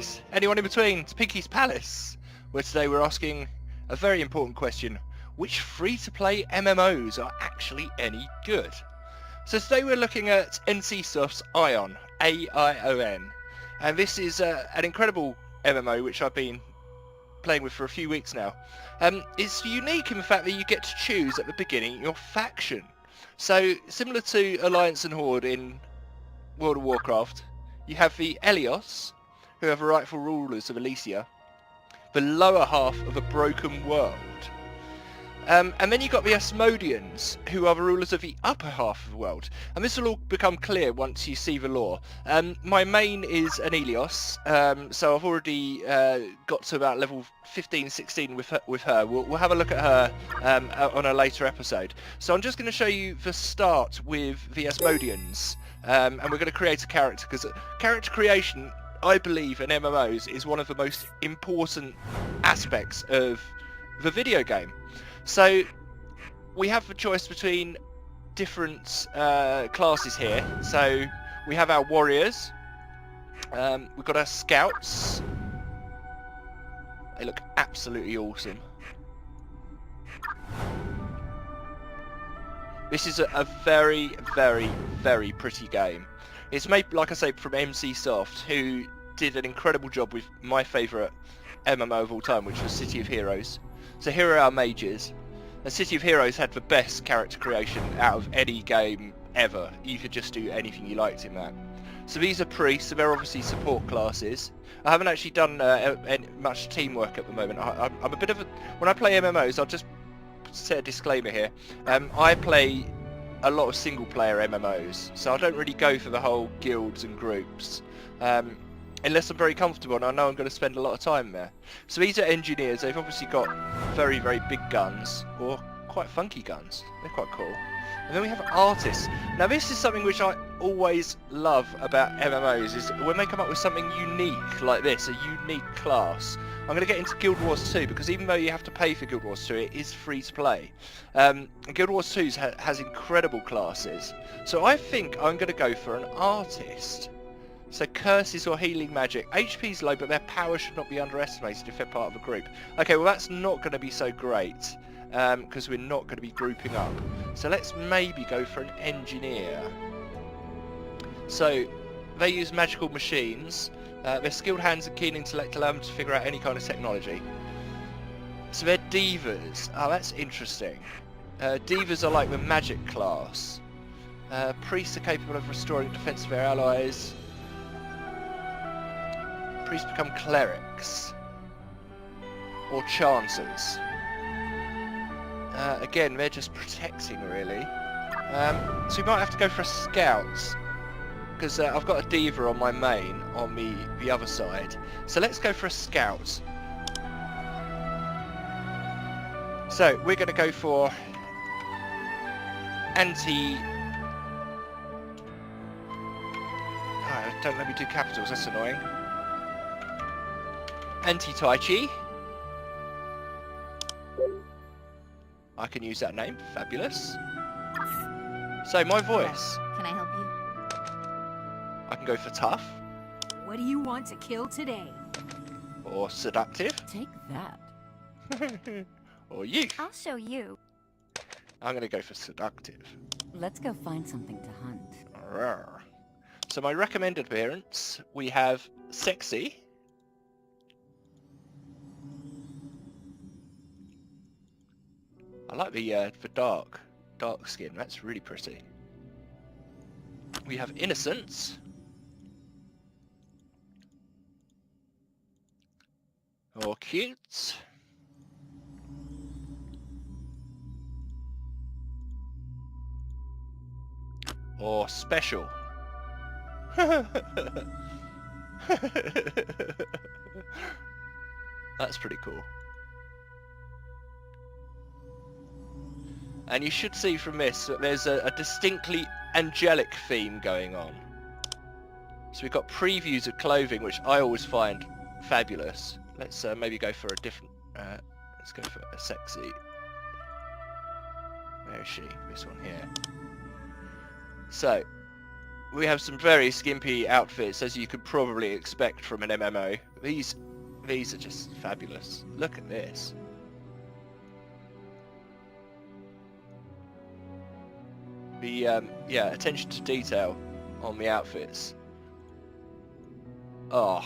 guys, anyone in between, it's Pinky's Palace, where today we're asking a very important question: which free-to-play MMOs are actually any good? So today we're looking at NCSoft's Aion, A-I-O-N, and this is an incredible MMO which I've been playing with for a few weeks now. It's unique in the fact that you get to choose at the beginning your faction. So similar to Alliance and Horde in World of Warcraft, you have the Elios, who are the rightful rulers of Elysia, the lower half of a broken world. And then you've got the Asmodeans, who are the rulers of the upper half of the world. And this will all become clear once you see the lore. My main is an Elios, so I've already got to about level 15, 16 with her. We'll have a look at her on a later episode. So I'm just going to show you the start with the Asmodeans, and we're going to create a character, because character creation, I believe, in MMOs is one of the most important aspects of the video game. So we have the choice between different classes here. So we have our warriors, we've got our scouts. They look absolutely awesome. This is a very, very, very pretty game. It's made, like I say, from NCSoft, who did an incredible job with my favourite MMO of all time, which was City of Heroes. So here are our mages. The City of Heroes had the best character creation out of any game ever. You could just do anything you liked in that. So these are priests, so they're obviously support classes. I haven't actually done much teamwork at the moment. I'm a bit of a... When I play MMOs, I'll just set a disclaimer here. I play a lot of single player MMOs, so I don't really go for the whole guilds and groups. Unless I'm very comfortable and I know I'm going to spend a lot of time there. So these are engineers. They've obviously got very, very big guns, or quite funky guns. They're quite cool. And then we have artists. Now this is something which I always love about MMOs, is when they come up with something unique like this, a unique class. I'm going to get into Guild Wars 2, because even though you have to pay for Guild Wars 2, it is free to play. Guild Wars 2 has incredible classes. So I think I'm going to go for an artist. So curses or healing magic. HP is low, but their power should not be underestimated if they're part of a group. Okay, well that's not going to be so great, because we're not going to be grouping up. So let's maybe go for an engineer. So they use magical machines. Their skilled hands and keen intellect allow them to figure out any kind of technology. So they're divas. Oh, that's interesting. Divas are like the magic class. Priests are capable of restoring defense of their allies. Priests become clerics or chancers. Again, they're just protecting, really. So we might have to go for a scout, because I've got a diva on my main on the other side. So let's go for a scout. So we're going to go for anti... Oh, don't let me do capitals, that's annoying. Anti-Tai Chi. I can use that name. Fabulous. So my voice. Can I help you? I can go for tough. What do you want to kill today? Or seductive. Take that. Or youth. I'll show you. I'm going to go for seductive. Let's go find something to hunt. Rawr. So my recommended appearance, we have sexy. I like the dark skin. That's really pretty. We have innocence. Or cute. Or special. That's pretty cool. And you should see from this that there's a distinctly angelic theme going on. So we've got previews of clothing, which I always find fabulous. Let's maybe go for a different... let's go for a sexy... Where is she? This one here. So, we have some very skimpy outfits, as you could probably expect from an MMO. These are just fabulous. Look at this. The yeah, attention to detail on the outfits. Oh.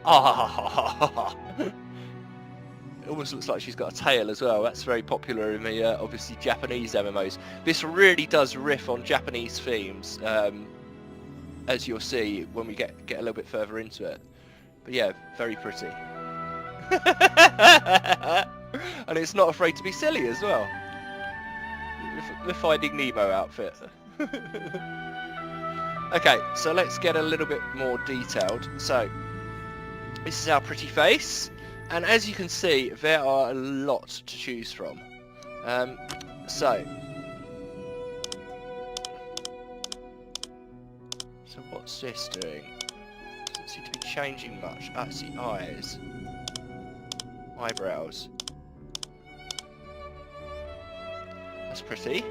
Ah. It almost looks like she's got a tail as well. That's very popular in the obviously Japanese MMOs. This really does riff on Japanese themes, as you'll see when we get a little bit further into it. But yeah, very pretty. And it's not afraid to be silly as well. The Finding Nemo outfit. Okay, so let's get a little bit more detailed. So, this is our pretty face. And as you can see, there are a lot to choose from. So what's this doing? Doesn't seem to be changing much. Ah, it's the eyes. Eyebrows. That's pretty.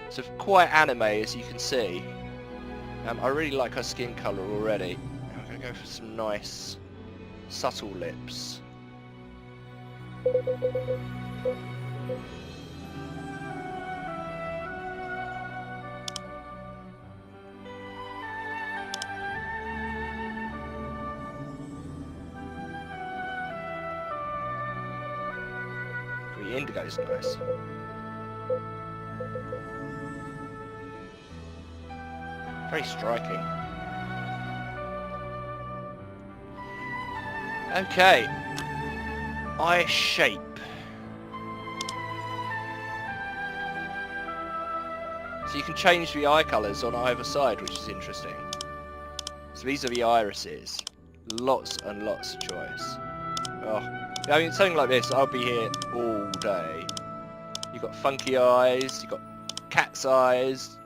So quite anime, as you can see. I really like her skin colour already. I'm going to go for some nice, subtle lips. The indigo's nice. Very striking. Okay. Eye shape. So you can change the eye colours on either side, which is interesting. So these are the irises. Lots and lots of choice. Oh, I mean, something like this, I'll be here all day. You've got funky eyes, you've got cat's eyes.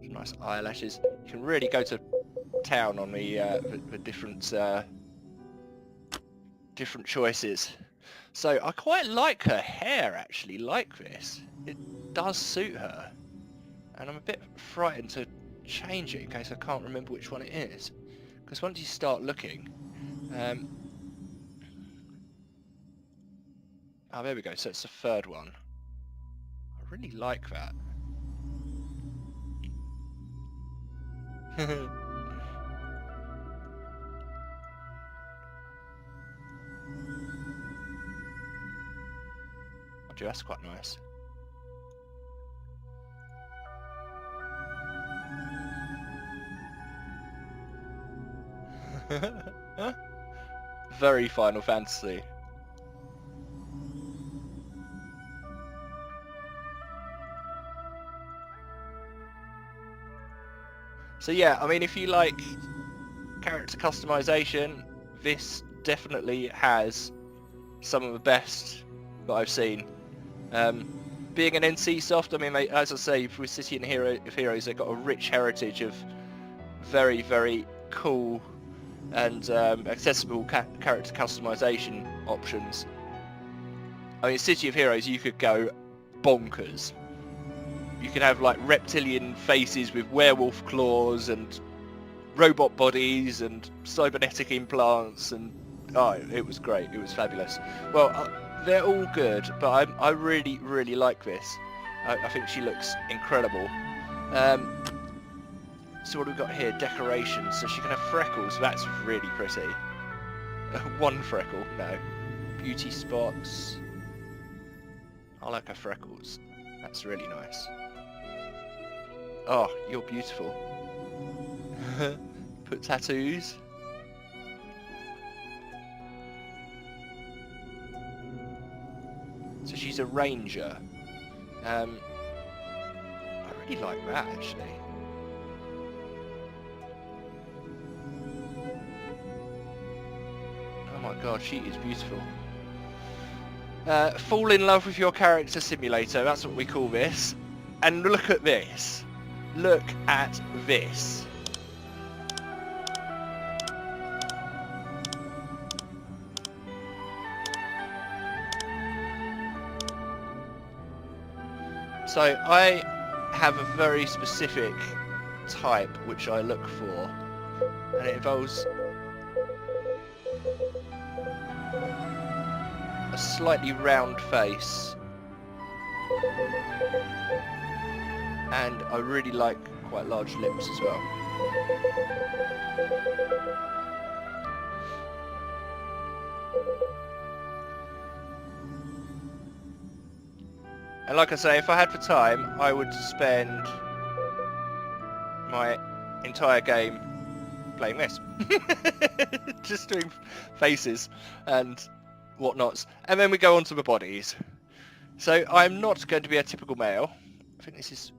Nice eyelashes. You can really go to town on the different different choices. So I quite like her hair, actually, like this. It does suit her, and I'm a bit frightened to change it in case I can't remember which one it is, because once you start looking, oh, there we go. So it's the third one. I really like that. Oh, that's quite nice. Very Final Fantasy. So yeah, I mean, if you like character customization, this definitely has some of the best that I've seen. Being an NC Soft, I mean, as I say, with City of Heroes, they've got a rich heritage of very, very cool and accessible character customization options. I mean, City of Heroes, you could go bonkers. You could have like reptilian faces with werewolf claws and robot bodies and cybernetic implants, and oh, it was great. It was fabulous. Well, they're all good, but I really, really like this. I think she looks incredible. So what have we got here? Decorations. So she can have freckles. That's really pretty. One freckle, no. Beauty spots. I like her freckles. That's really nice. Oh, you're beautiful. Put tattoos. So she's a ranger. I really like that, actually. Oh my god, she is beautiful. Fall in love with your character simulator, that's what we call this. And look at this. Look at this. So I have a very specific type which I look for, and it involves a slightly round face, and I really like quite large lips as well. And like I say, if I had the time, I would spend my entire game playing this. Just doing faces and whatnots. And then we go on to the bodies. So I'm not going to be a typical male. I think this is...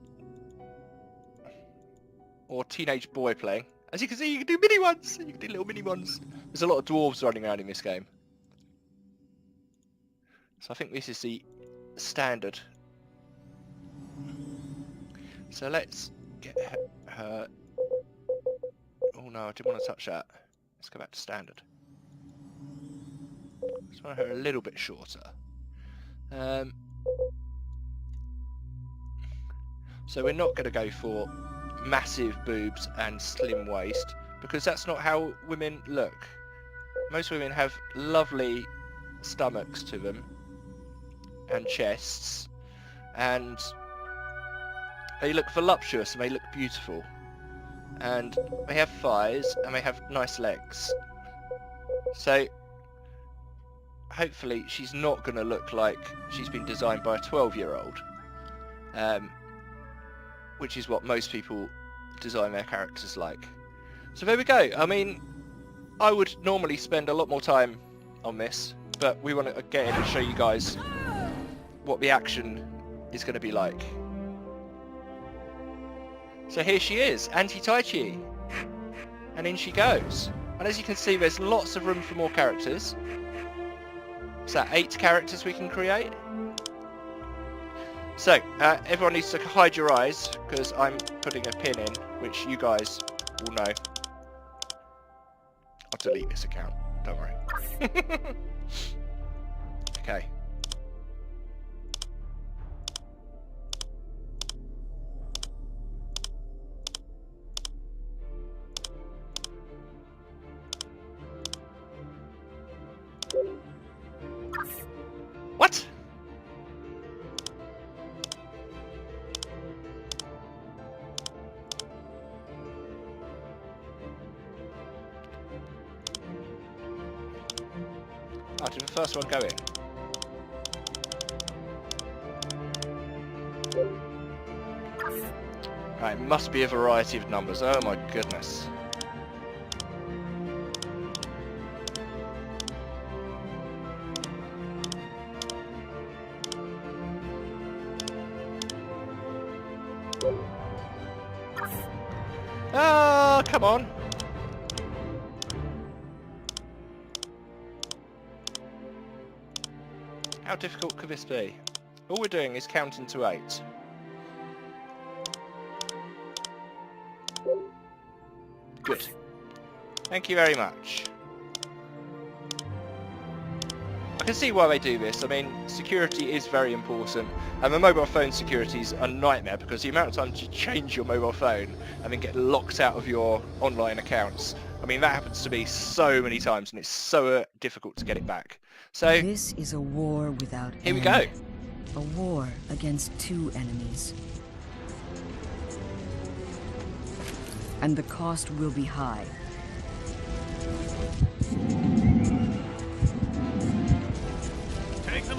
or teenage boy playing. As you can see, you can do mini ones. You can do little mini ones. There's a lot of dwarves running around in this game. So I think this is the standard. So let's get her... oh no, I didn't want to touch that. Let's go back to standard. Just want her a little bit shorter. So we're not going to go for massive boobs and slim waist, because that's not how women look. Most women have lovely stomachs to them and chests, and they look voluptuous and they look beautiful, and they have thighs and they have nice legs. So hopefully she's not going to look like she's been designed by a 12-year-old, which is what most people design their characters like. So there we go. I mean, I would normally spend a lot more time on this, but we want to get in and show you guys what the action is going to be like. So here she is, Anti-Tai Chi, and in she goes. And as you can see, there's lots of room for more characters. Is that 8 characters we can create? So, everyone needs to hide your eyes, because I'm putting a pin in, which you guys will know. I'll delete this account, don't worry. Okay. What? Oh, did the first one go in? Right, it must be a variety of numbers. Oh my goodness. Ah, come on. How difficult could this be? All we're doing is counting to 8. Good. Thank you very much. I can see why they do this. I mean, security is very important, and the mobile phone security is a nightmare, because the amount of times you change your mobile phone and then get locked out of your online accounts, I mean, that happens to me so many times, and it's so difficult to get it back. So This is a war without here we end. go. A war against 2 enemies. And the cost will be high.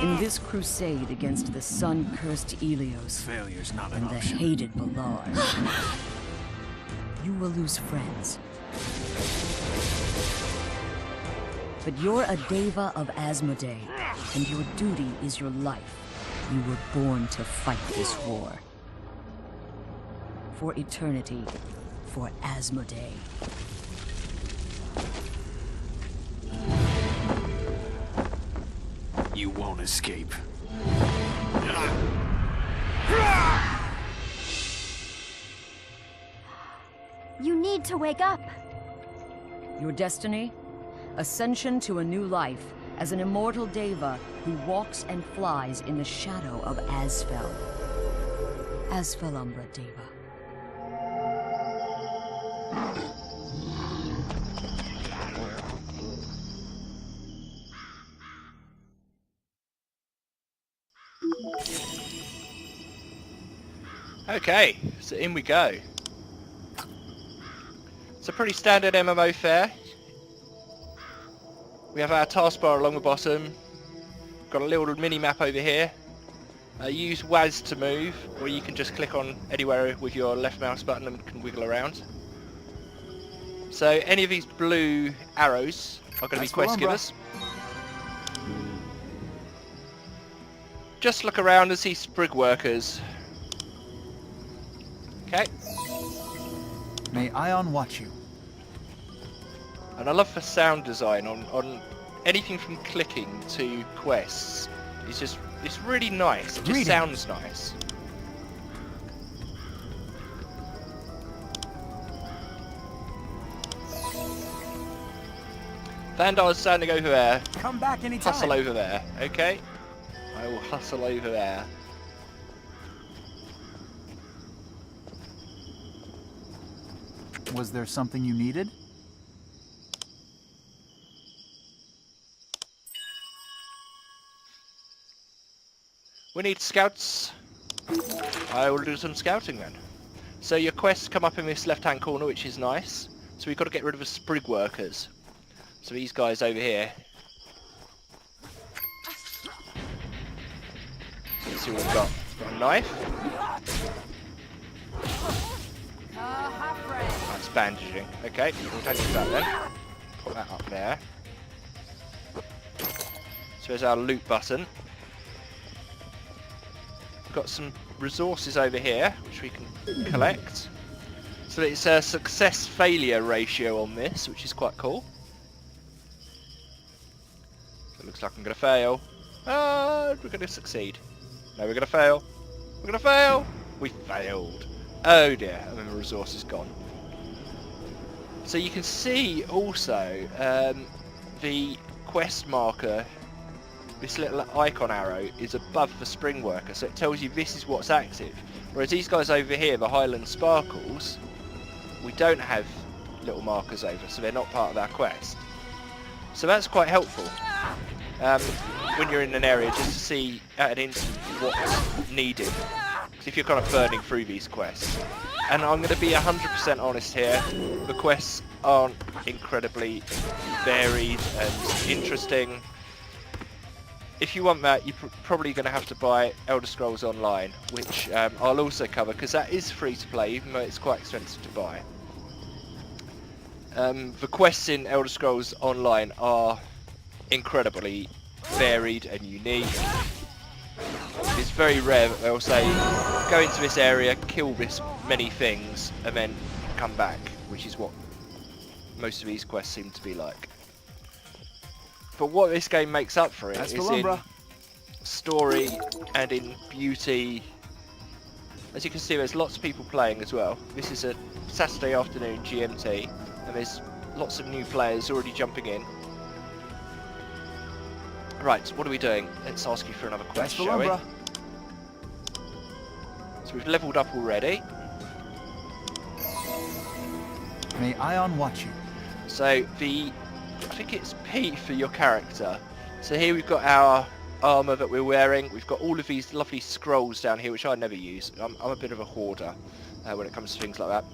In this crusade against the sun-cursed Ilios Failure's not an and the option. hated Ballard, you will lose friends. But you're a Deva of Asmodee, and your duty is your life. You were born to fight this war. For eternity, for Asmodee. You won't escape. You need to wake up. Your destiny? Ascension to a new life as an immortal Deva who walks and flies in the shadow of Asfel. As Velumbra, Deva. Okay, so in we go. It's a pretty standard MMO fare. We have our taskbar along the bottom. Got a little mini map over here. Use WAS to move, or you can just click on anywhere with your left mouse button and can wiggle around. So any of these blue arrows are going to be quest givers. Just look around and see sprig workers. Okay. May Aion watch you. And I love the sound design on anything from clicking to quests. It's really nice. It just sounds nice. Vandar's standing over there. Come back anytime. Hustle over there, okay? I will hustle over there. Was there something you needed? We need scouts. I will do some scouting then. So your quests come up in this left-hand corner, which is nice. So we've got to get rid of the sprig workers. So these guys over here. Let's see what we've got. Got a knife. That's bandaging. Okay, we'll take that then. Put that up there. So there's our loot button. We've got some resources over here, which we can collect. So it's a success-failure ratio on this, which is quite cool. So it looks like I'm going to fail. We're going to succeed. No, we're going to fail. We're going to fail! We failed. Oh dear, and then the resource is gone. So you can see also the quest marker, this little icon arrow is above the spring worker, so it tells you this is what's active. Whereas these guys over here, the Highland Sparkles, we don't have little markers over, so they're not part of our quest. So that's quite helpful when you're in an area, just to see at an instant what's needed. Because if you're kind of burning through these quests. And I'm going to be 100% honest here, the quests aren't incredibly varied and interesting. If you want that, you're probably going to have to buy Elder Scrolls Online, which I'll also cover, because that is free to play, even though it's quite expensive to buy. The quests in Elder Scrolls Online are incredibly varied and unique. It's very rare that they'll say, go into this area, kill this many things, and then come back, which is what most of these quests seem to be like. But what this game makes up for it is in story and in beauty. As you can see, there's lots of people playing as well. This is a Saturday afternoon GMT, and there's lots of new players already jumping in. Right, what are we doing? Let's ask you for another quest, shall we? So we've leveled up already. May Aion watch you. So I think it's P for your character. So here we've got our armour that we're wearing. We've got all of these lovely scrolls down here, which I never use. I'm a bit of a hoarder when it comes to things like that.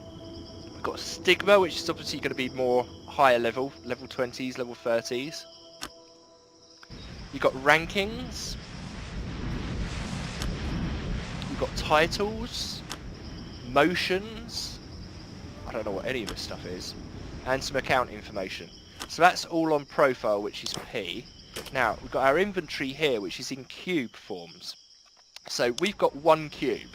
We've got Stigma, which is obviously going to be more higher level 20s, level 30s. You've got rankings. You've got titles, motions. I don't know what any of this stuff is. And some account information. So that's all on profile, which is P. Now, we've got our inventory here, which is in cube forms. So we've got one cube,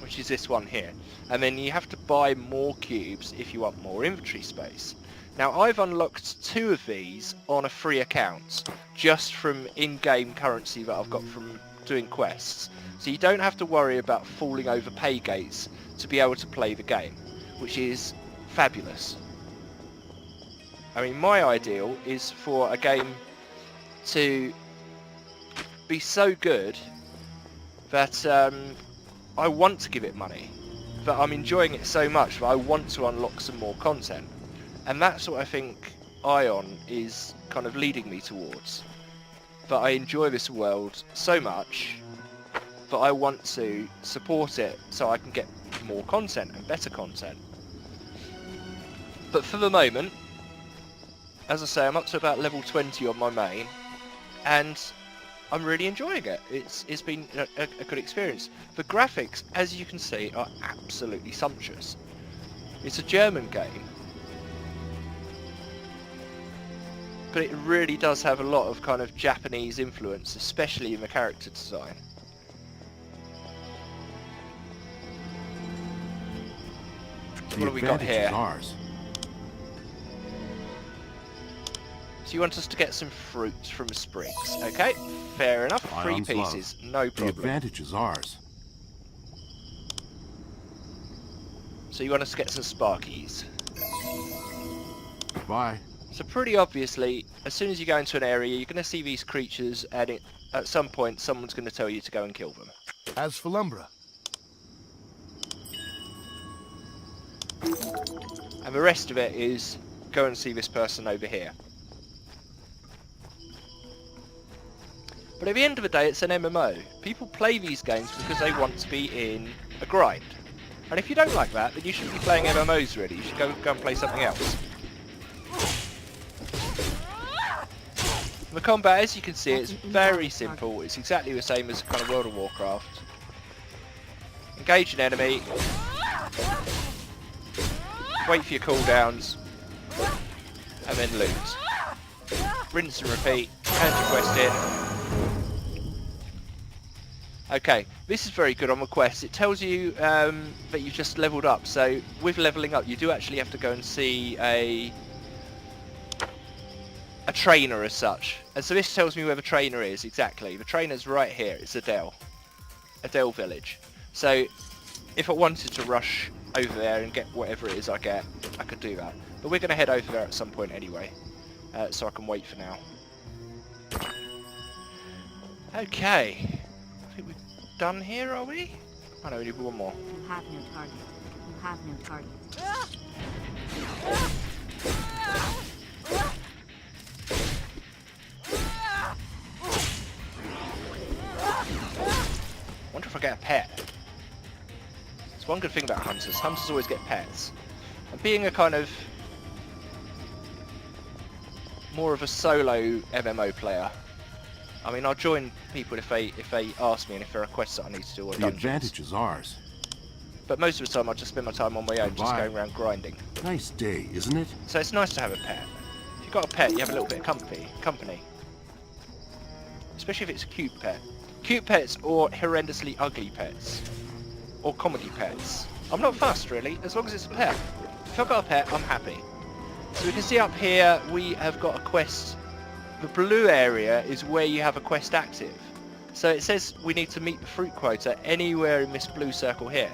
which is this one here. And then you have to buy more cubes if you want more inventory space. Now, I've unlocked 2 of these on a free account, just from in-game currency that I've got from doing quests. So you don't have to worry about falling over pay gates to be able to play the game, which is fabulous. I mean, my ideal is for a game to be so good that I want to give it money, but I'm enjoying it so much that I want to unlock some more content. And that's what I think Aion is kind of leading me towards. That I enjoy this world so much that I want to support it so I can get more content and better content. But for the moment, as I say, I'm up to about level 20 on my main, and I'm really enjoying it. It's been a good experience. The graphics, as you can see, are absolutely sumptuous. It's a German game, but it really does have a lot of kind of Japanese influence, especially in the character design. What have we got here? Ours. So you want us to get some fruit from the sprigs. Okay, fair enough. 3 Ion's pieces, love. no The problem. advantage is ours. So you want us to get some sparkies. Bye. So pretty obviously, as soon as you go into an area, you're going to see these creatures, and at some point someone's going to tell you to go and kill them. As for Lumbra, And the rest of it is go and see this person over here. But at the end of the day, it's an MMO. People play these games because they want to be in a grind. And if you don't like that, then you shouldn't be playing MMOs really. You should go and play something else. The combat, as you can see, it's very simple. It's exactly the same as kind of World of Warcraft. Engage an enemy. Wait for your cooldowns. And then loot. Rinse and repeat. Hand your quest in. Okay, this is very good on the quest. It tells you that you've just leveled up. So with leveling up, you do actually have to go and see a trainer as such. And so this tells me where the trainer is exactly. The trainer's right here. It's Adele village. So if I wanted to rush over there and get whatever it is I get, I could do that. But we're going to head over there at some point anyway, so I can wait for now. Okay. I think we're done here, are we? Oh no, we need one more. You have no target. You have no target. I wonder if I get a pet. It's one good thing about hunters. Hunters always get pets. And being a kind of more of a solo MMO player, I mean, I'll join people if they ask me and if there are quests that I need to do or The dungeons. advantage is ours. But most of the time, I just spend my time on my own, just Bye. going around grinding. Nice day, isn't it? So it's nice to have a pet. If you've got a pet, you have a little bit of company. Especially if it's a cute pet. Cute pets or horrendously ugly pets. Or comedy pets. I'm not fussed really, as long as it's a pet. If I've got a pet, I'm happy. So we can see up here, we have got a quest. The blue area is where you have a quest active. So it says we need to meet the fruit quota anywhere in this blue circle here.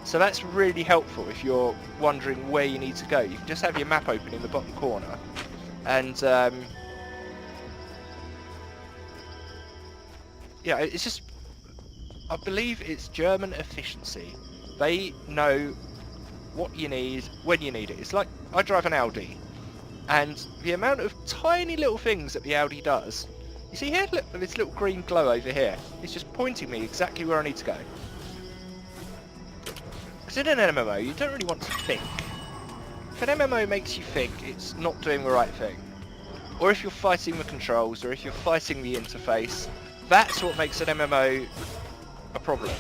So that's really helpful if you're wondering where you need to go. You can just have your map open in the bottom corner. And yeah, it's just, I believe it's German efficiency. They know what you need when you need it. It's like, I drive an Audi, and the amount of tiny little things that the Audi does. You see here, look, this little green glow over here. It's just pointing me exactly where I need to go. Because in an MMO, you don't really want to think. If an MMO makes you think, it's not doing the right thing. Or if you're fighting the controls, or if you're fighting the interface, that's what makes an MMO a problem.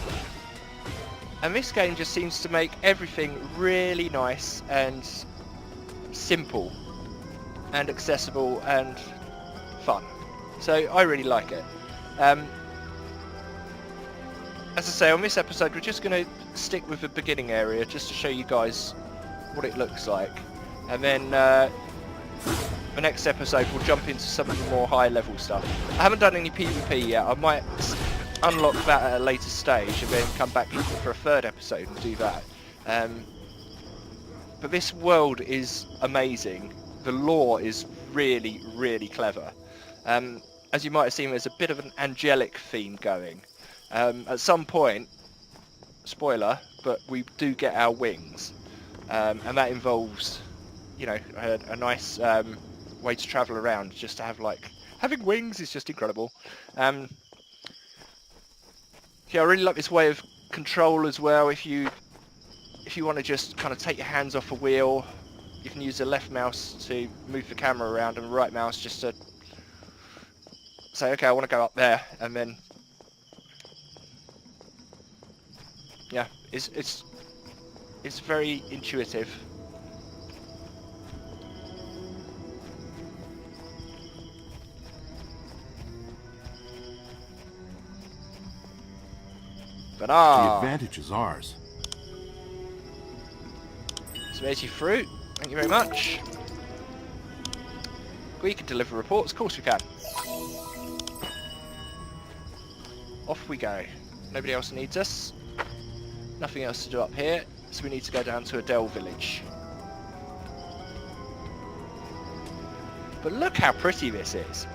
And this game just seems to make everything really nice and simple and accessible and fun. So I really like it. As I say, on this episode we're just going to stick with the beginning area just to show you guys what it looks like. And then the next episode we'll jump into some of the more high level stuff. I haven't done any PvP yet. I might unlock that at a later stage and then come back for a third episode and do that. But this world is amazing. The lore is really, really clever. As you might have seen, there's a bit of an angelic theme going. At some point, spoiler, but we do get our wings, and that involves, you know, a nice way to travel around. Just to have like having wings is just incredible. Yeah, I really like this way of control as well. If you want to just kind of take your hands off a wheel, you can use the left mouse to move the camera around and the right mouse just to say, okay, I want to go up there, and then yeah, it's very intuitive. But The advantage is ours. So there's your fruit. Thank you very much. We can deliver reports. Of course we can. Off we go. Nobody else needs us. Nothing else to do up here. So we need to go down to Adele village. But look how pretty this is.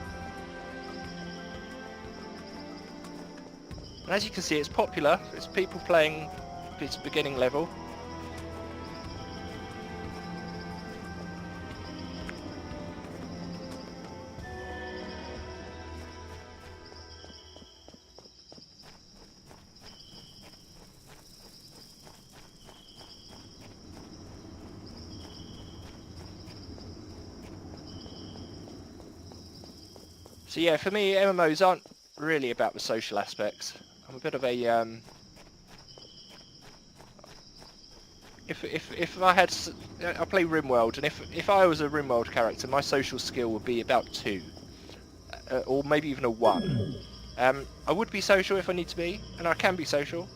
And as you can see, it's popular. There's people playing this beginning level. So yeah, for me, MMOs aren't really about the social aspects. I'm a bit of a if I had, I play RimWorld, and if I was a RimWorld character, my social skill would be about 2, or maybe even a 1. I would be social if I need to be, and I can be social,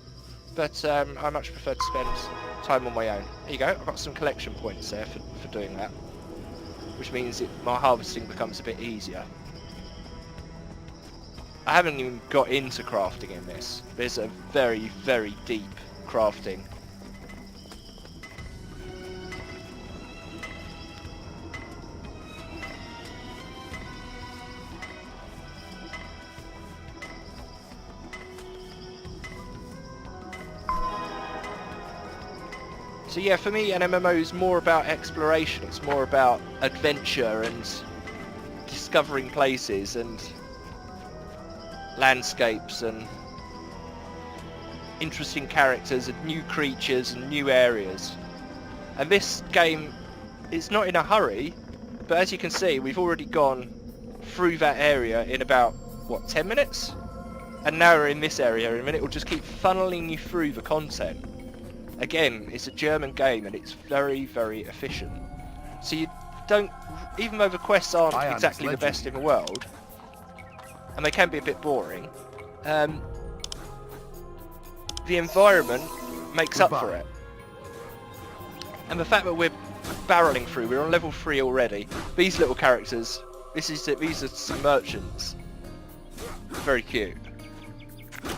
but I much prefer to spend time on my own. There you go. I've got some collection points there for doing that, which means my harvesting becomes a bit easier. I haven't even got into crafting in this. There's a very, very deep crafting. So yeah, for me, an MMO is more about exploration. It's more about adventure and discovering places and landscapes and interesting characters and new creatures and new areas. And this game is not in a hurry, but as you can see, we've already gone through that area in about, what, 10 minutes? And now we're in this area, and then it will just keep funneling you through the content. Again, it's a German game and it's very, very efficient. So you don't, even though the quests aren't Aion exactly the best in the world, and they can be a bit boring, the environment makes up for it. And the fact that we're barreling through, we're on level 3 already. These little characters, these are some merchants. Very cute.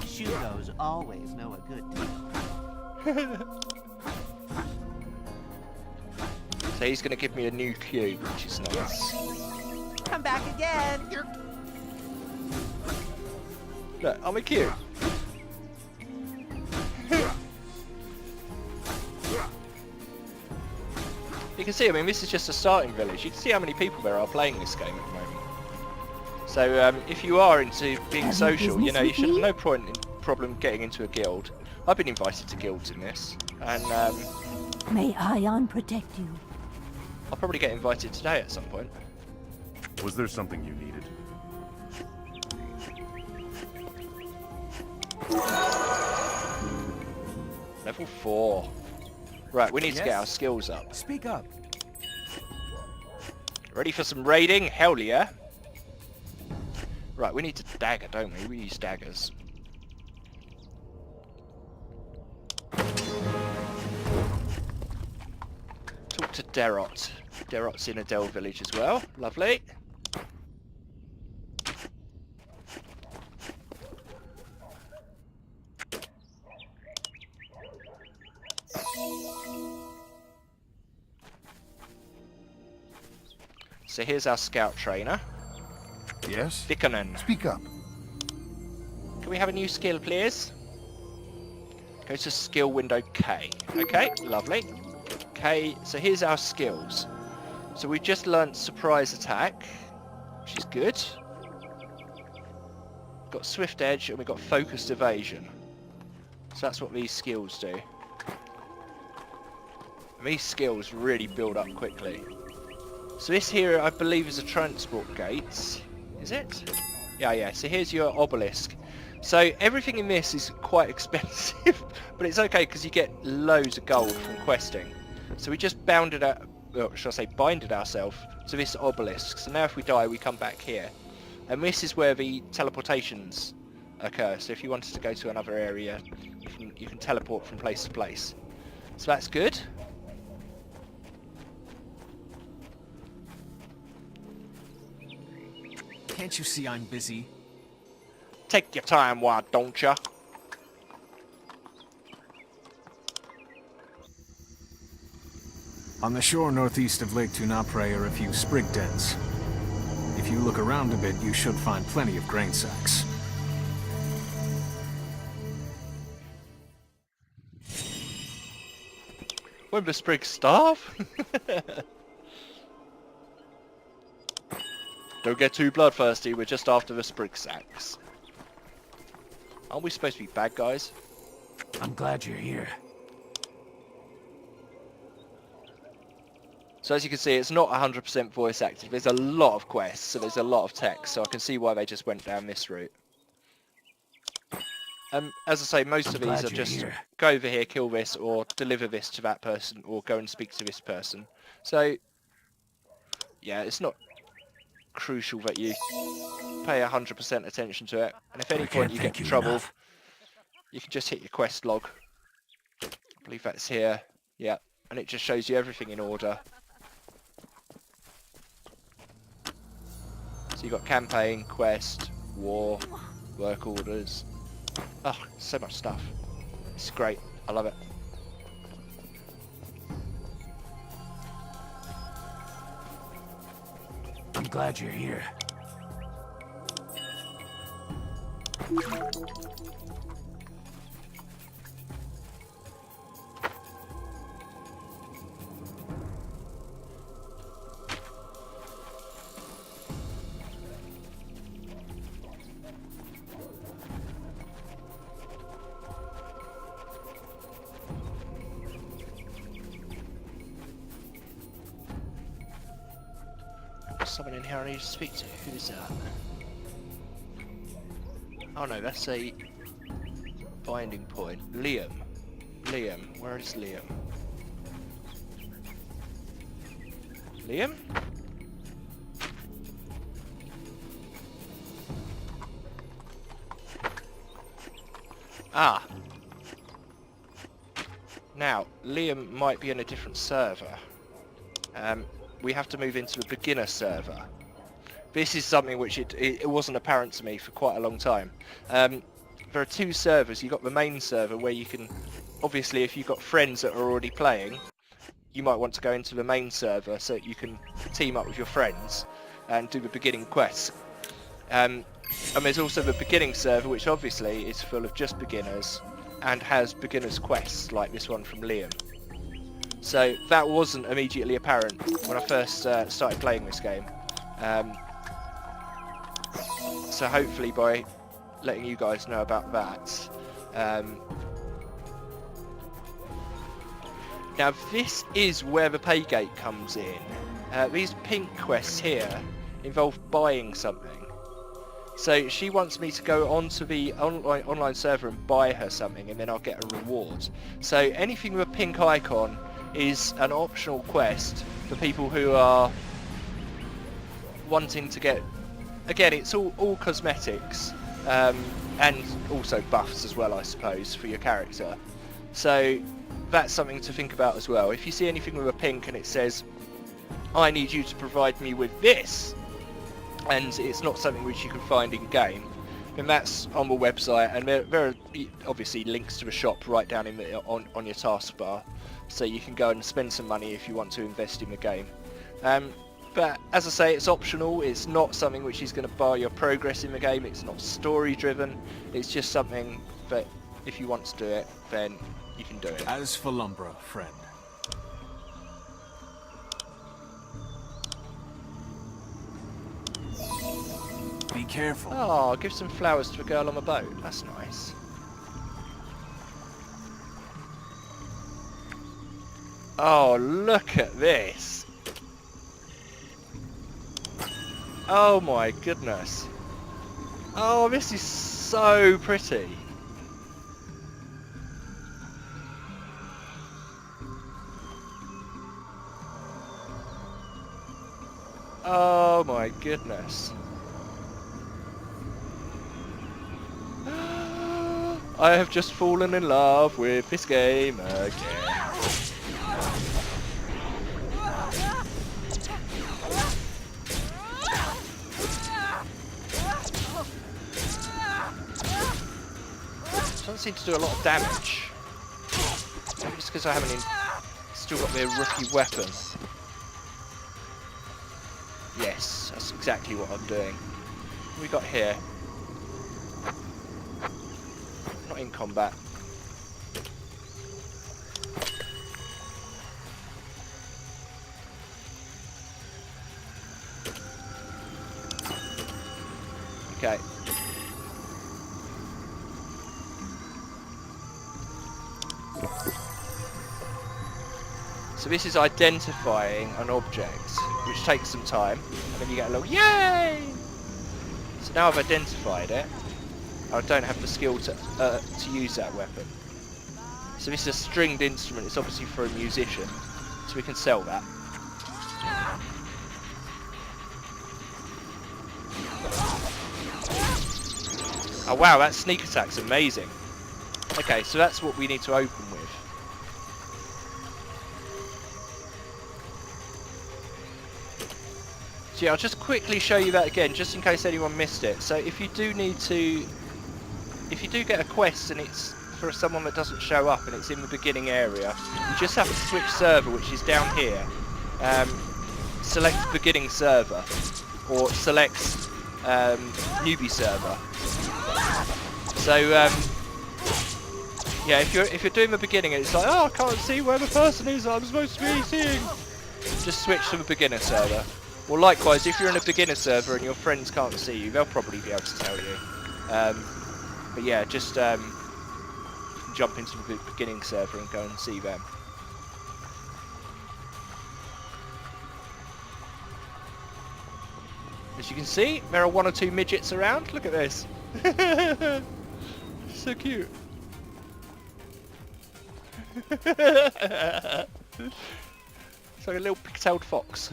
Shugos always know a good deal. So he's going to give me a new cube, which is nice. Come back again. Look, I'm a cube. You can see, I mean, this is just a starting village. You can see how many people there are playing this game at the moment. So if you are into being social, you know, you should have no problem getting into a guild. I've been invited to guilds in this, and May Aion protect you. I'll probably get invited today at some point. Was there something you needed? Level 4. Right, we need to get our skills up. Speak up. Ready for some raiding? Hell yeah. Right, we need a dagger, don't we? We use daggers. Talk to Derot. Derot's in Adele village as well. Lovely. So here's our scout trainer. Yes? Vikkonen. Speak up. Can we have a new skill, please? Go to skill window K. Okay, lovely. K, so here's our skills. So we've just learnt surprise attack, which is good. Got swift edge and we've got focused evasion. So that's what these skills do. And these skills really build up quickly. So this here I believe is a transport gate. Is it? Yeah. So here's your obelisk. So everything in this is quite expensive, but it's okay because you get loads of gold from questing. So we just binded ourselves to this obelisk. So now if we die, we come back here. And this is where the teleportations occur. So if you wanted to go to another area, you can teleport from place to place. So that's good. Can't you see I'm busy? Take your time, why don't ya? On the shore northeast of Lake Tunapre are a few sprig dens. If you look around a bit, you should find plenty of grain sacks. When the sprigs starve? Don't get too bloodthirsty, we're just after the sprig sacks. Aren't we supposed to be bad guys? I'm glad you're here. So as you can see, it's not 100% voice acted. There's a lot of quests, so there's a lot of text, so I can see why they just went down this route. As I say, most of these are just go over here, kill this, or deliver this to that person, or go and speak to this person. So, yeah, it's not crucial that you pay 100% attention to it. And if at any point you get in trouble, you can just hit your quest log. I believe that's here. Yeah, and it just shows you everything in order. So you've got campaign, quest, war, work orders. Oh, so much stuff. It's great. I love it. I'm glad you're here. Someone in here I need to speak to. Who is that? Oh no, that's a binding point. Liam. Liam. Where is Liam? Liam? Ah. Now, Liam might be in a different server. We have to move into the beginner server. This is something which it wasn't apparent to me for quite a long time. There are two servers. You've got the main server where you can, obviously if you've got friends that are already playing, you might want to go into the main server so that you can team up with your friends and do the beginning quests. And there's also the beginning server, which obviously is full of just beginners and has beginners quests like this one from Liam. So that wasn't immediately apparent when I first started playing this game. So hopefully by letting you guys know about that. Now this is where the pay gate comes in. These pink quests here involve buying something. So she wants me to go onto the online server and buy her something, and then I'll get a reward. So anything with a pink icon is an optional quest for people who are wanting to get, again it's all cosmetics, and also buffs as well I suppose for your character. So that's something to think about as well. If you see anything with a pink and it says I need you to provide me with this, and it's not something which you can find in game, then that's on the website, and there are obviously links to the shop right down in the, on your taskbar, so you can go and spend some money if you want to invest in the game. But as I say, it's optional. It's not something which is going to bar your progress in the game. It's not story driven. It's just something that if you want to do it, then you can do it. As for Lumbra, friend. Be careful. Oh, give some flowers to a girl on a boat. That's nice. Oh, look at this. Oh my goodness. Oh, this is so pretty. Oh my goodness. I have just fallen in love with this game again. Doesn't seem to do a lot of damage. Maybe it's because I haven't still got their rookie weapon. Yes, that's exactly what I'm doing. What have we got here? Not in combat. Okay. So this is identifying an object, which takes some time, and then you get a little yay! So now I've identified it. I don't have the skill to use that weapon. So this is a stringed instrument. It's obviously for a musician, so we can sell that. Oh wow, that sneak attack's amazing. Okay, so that's what we need to open with. So yeah, I'll just quickly show you that again, just in case anyone missed it. So if you do get a quest and it's for someone that doesn't show up and it's in the beginning area, you just have to switch server, which is down here. Select beginning server, or select newbie server. So yeah, if you're doing the beginning and it's like, oh, I can't see where the person is I'm supposed to be seeing, just switch to the beginner server. Or likewise, if you're in a beginner server and your friends can't see you, they'll probably be able to tell you. But yeah, just jump into the beginning server and go and see them. As you can see, there are 1 or 2 midgets around. Look at this. So cute. It's like a little pigtailed fox.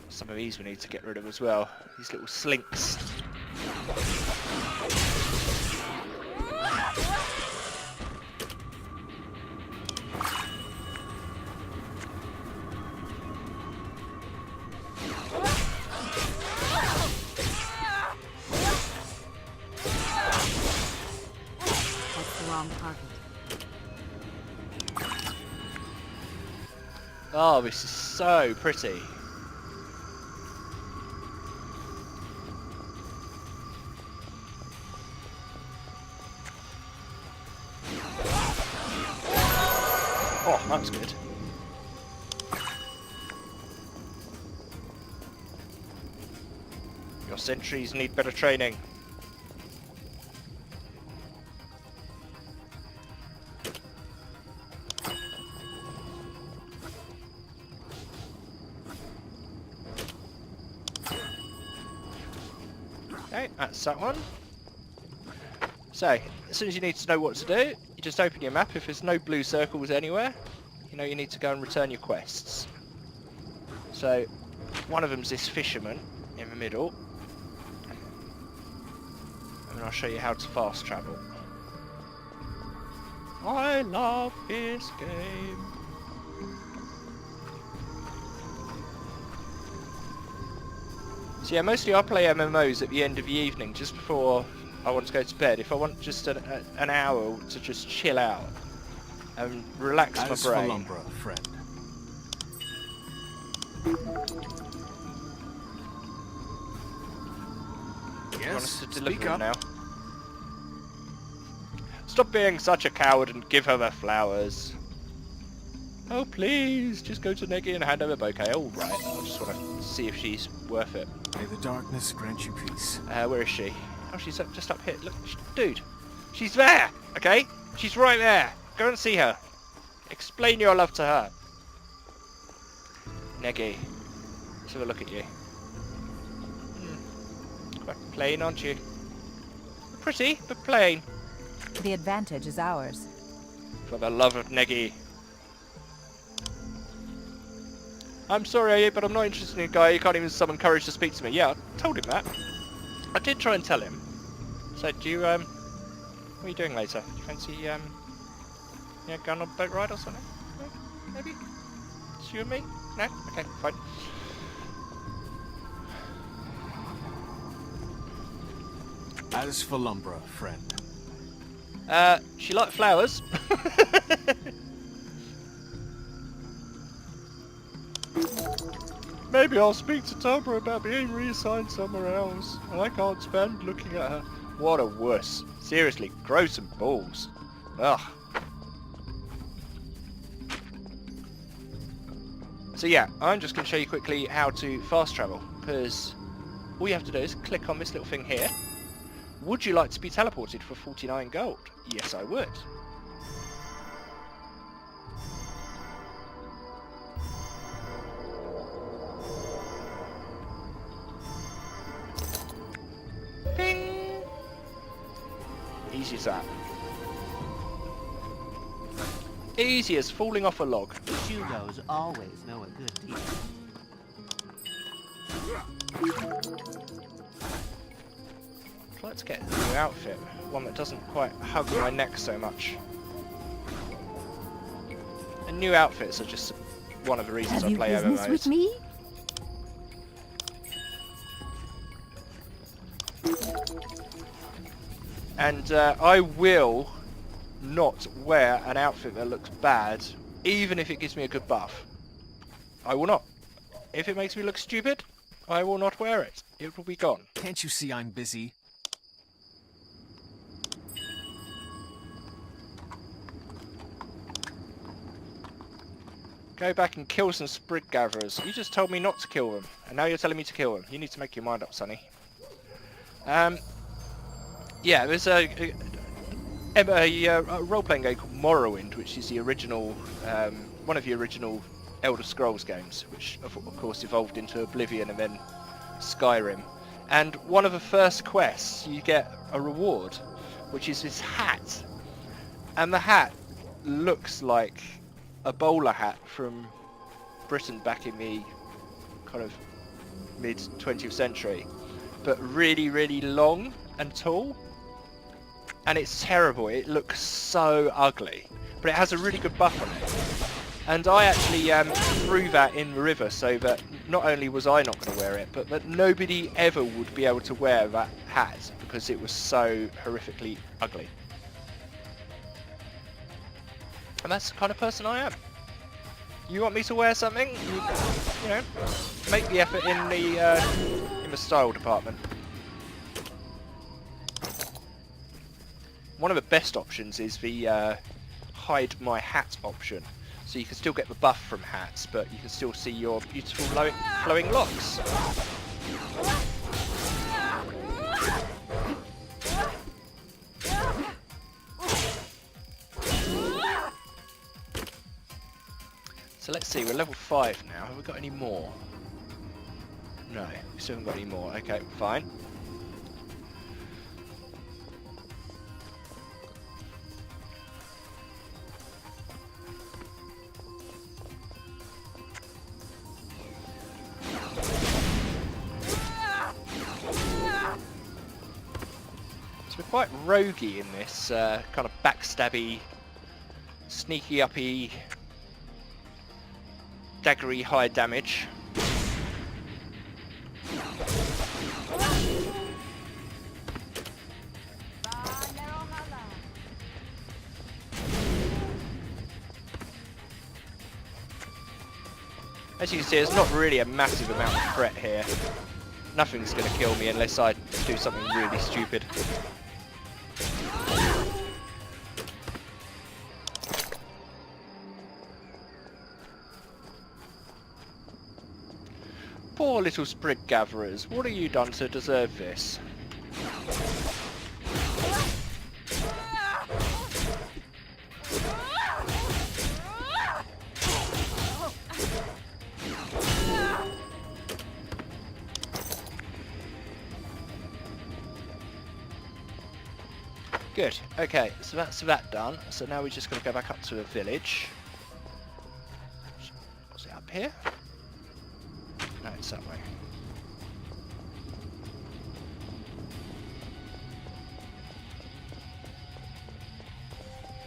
Some of these we need to get rid of as well. These little slinks. That's the wrong target. Oh, this is so pretty. Oh, that's good. Your sentries need better training. Okay, that's that one. So, as soon as you need to know what to do, you just open your map. If there's no blue circles anywhere, you know you need to go and return your quests. So, one of them's this fisherman in the middle. And I'll show you how to fast travel. I love this game. So yeah, mostly I play MMOs at the end of the evening, just before I want to go to bed. If I want just an hour to just chill out and relax my As for brain. Lumbra, friend. You want us Yes, to deliver speak them up. now? Stop being such a coward and give her the flowers. Oh please, just go to Neggy and hand her a bouquet. All right, I just want to see if she's worth it. May the darkness grant you peace. Where is she? Oh, she's just up here. Look, dude, she's there. Okay, she's right there. Go and see her. Explain your love to her. Neggy, let's have a look at you. Quite plain, aren't you? Pretty, but plain. The advantage is ours. For the love of Neggy. I'm sorry, but I'm not interested in a guy who can't even summon courage to speak to me. Yeah, I told him that. I did try and tell him. So, do you, what are you doing later? Do you fancy, yeah, going on a boat ride or something? Maybe? It's you and me? No? Okay, fine. As for Lumbra, friend. She liked flowers. Maybe I'll speak to Tubra about being reassigned somewhere else. And I can't stand looking at her. What a wuss. Seriously, grow some balls. Ugh. So yeah, I'm just going to show you quickly how to fast travel. Because all you have to do is click on this little thing here. Would you like to be teleported for 49 gold? Yes, I would. Ding! Easy as that. Easy as falling off a log. Shugos always know a good deal. I'd like to get a new outfit, one that doesn't quite hug my neck so much. And new outfits are just one of the reasons Have I you play business MMOs. with me? And I will not wear an outfit that looks bad, even if it gives me a good buff. I will not. If it makes me look stupid, I will not wear it. It will be gone. Can't you see I'm busy? Go back and kill some sprig gatherers. You just told me not to kill them, and now you're telling me to kill them. You need to make your mind up, Sonny. Yeah, there's a role-playing game called Morrowind, which is the original, one of the original Elder Scrolls games, which of course evolved into Oblivion and then Skyrim. And one of the first quests, you get a reward, which is this hat. And the hat looks like a bowler hat from Britain back in the kind of mid-20th century, but really, really long and tall. And it's terrible. It looks so ugly, but it has a really good buff on it. And I actually threw that in the river so that not only was I not going to wear it, but that nobody ever would be able to wear that hat because it was so horrifically ugly. And that's the kind of person I am. You want me to wear something? You know, make the effort in the style department. One of the best options is the hide my hat option. So you can still get the buff from hats, but you can still see your beautiful flowing locks. So let's see, we're level 5 now. Have we got any more? No, we still haven't got any more. Okay, fine. So we're quite roguey in this kind of backstabby, sneaky uppy, daggery high damage. As you can see, there's not really a massive amount of threat here. Nothing's going to kill me unless I do something really stupid. Poor little sprig gatherers, what have you done to deserve this? Good, okay, so that's that done. So now we're just going to go back up to the village. Was it up here? No, it's that way.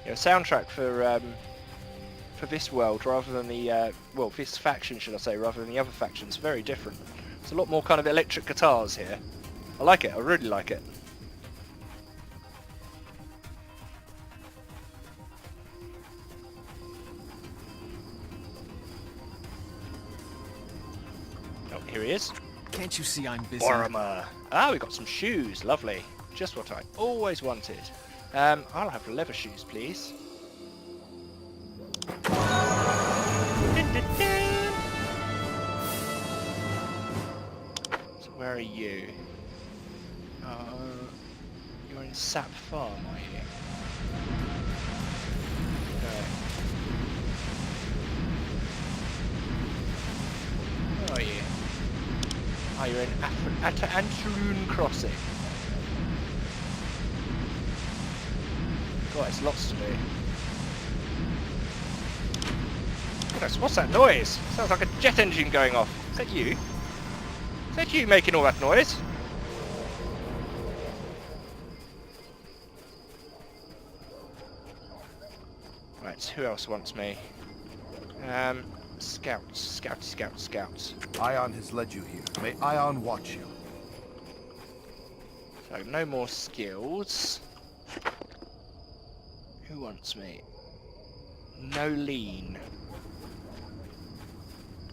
Yeah, soundtrack for this world rather than the well, this faction, should I say, rather than the other factions, very different. It's a lot more kind of electric guitars here. I like it. I really like it. Oh, here he is. Can't you see I'm busy? Boromir. Ah, we got some shoes. Lovely. Just what I always wanted. I'll have leather shoes, please. So where are you? You're in Sap Farm, are you? No. Where are you? Oh, you're in Antaroon Crossing. God, it's lots to do. Goodness, what's that noise? Sounds like a jet engine going off. Is that you? Is that you making all that noise? Right, who else wants me? Scouts. Aion has led you here. May Aion watch you. So, no more skills. Who wants me? No lean.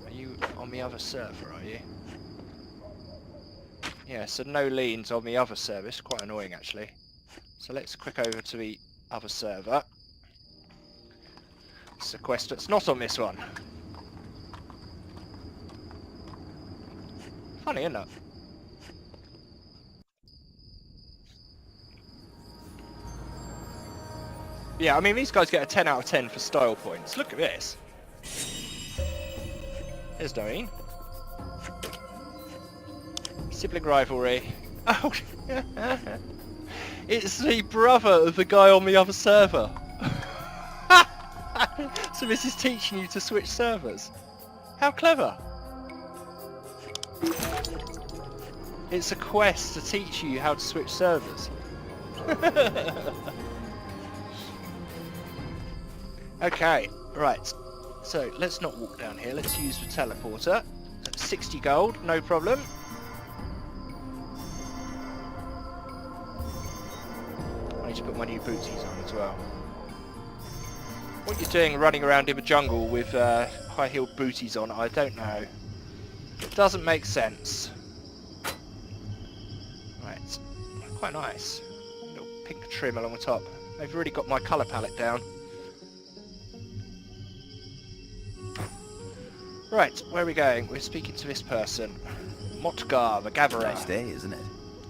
Are you on the other server, are you? Yeah, so no leans on the other server. It's quite annoying, actually. So let's click over to the other server. It's a quest that's not on this one. Funny, isn't it? Yeah, I mean, these guys get a 10 out of 10 for style points. Look at this. There's Doreen. Sibling rivalry. Oh, it's the brother of the guy on the other server. So this is teaching you to switch servers. How clever. It's a quest to teach you how to switch servers. Okay, right. So let's not walk down here. Let's use the teleporter. 60 gold, no problem. I need to put my new booties on as well. What you're doing running around in the jungle with high-heeled booties on, I don't know. It doesn't make sense. Right, quite nice. Little pink trim along the top. They've really got my colour palette down. Right, where are we going? We're speaking to this person. Motgar, the Gatherer. Nice day, isn't it?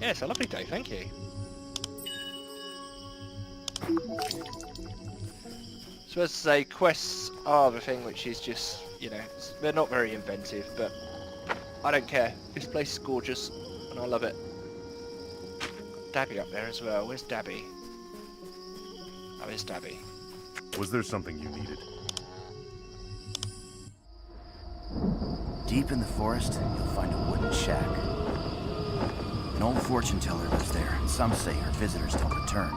Yeah, it's a lovely day, thank you. So as I say, quests are the thing which is just, you know, they're not very inventive, but I don't care. This place is gorgeous, and I love it. Dabby up there as well. Where's Dabby? Oh, there's Dabby. Was there something you needed? Deep in the forest, you'll find a wooden shack. An old fortune teller lives there, and some say her visitors don't return.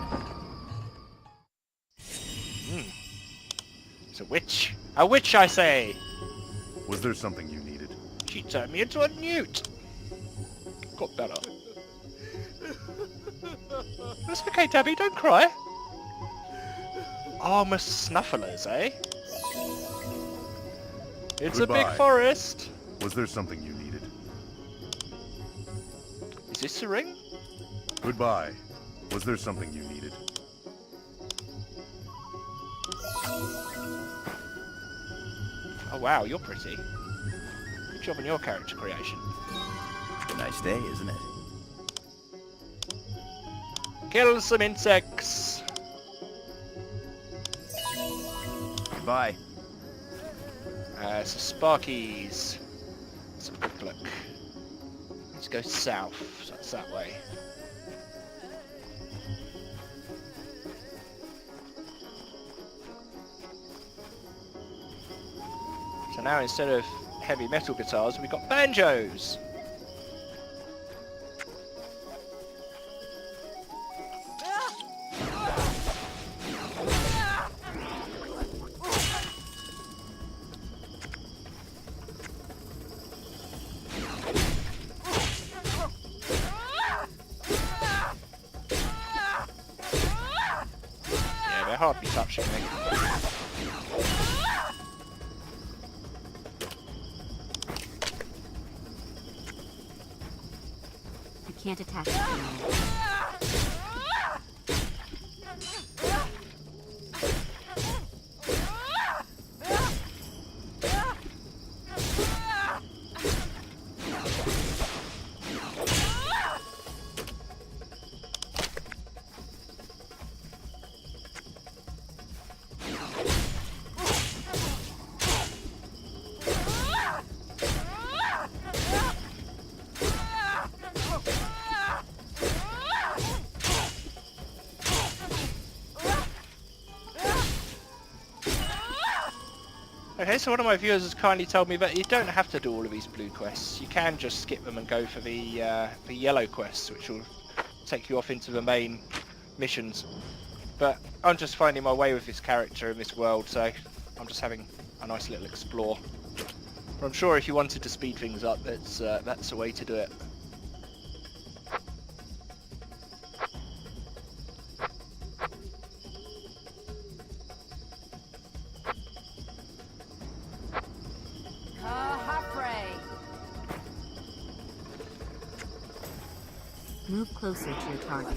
It's a witch. A witch, I say! Was there something you needed? She turned me into a newt. Got better. That's okay, Dabby, don't cry. Armor snufflers, eh? It's a Goodbye. big forest. Was there something you needed? Is this the ring? Goodbye. Was there something you needed? Oh wow, you're pretty. Good job on your character creation. Nice day, isn't it? Kill some insects. Goodbye. So Sparkies. Let's have a quick look. Let's go south, so that's that way. So now instead of heavy metal guitars, we've got banjos. Yeah, they're hardly touching me. You can't attack me. Okay, so one of my viewers has kindly told me that you don't have to do all of these blue quests. You can just skip them and go for the yellow quests, which will take you off into the main missions. But I'm just finding my way with this character in this world, so I'm just having a nice little explore. But I'm sure if you wanted to speed things up, that's the way to do it. Move closer to your target.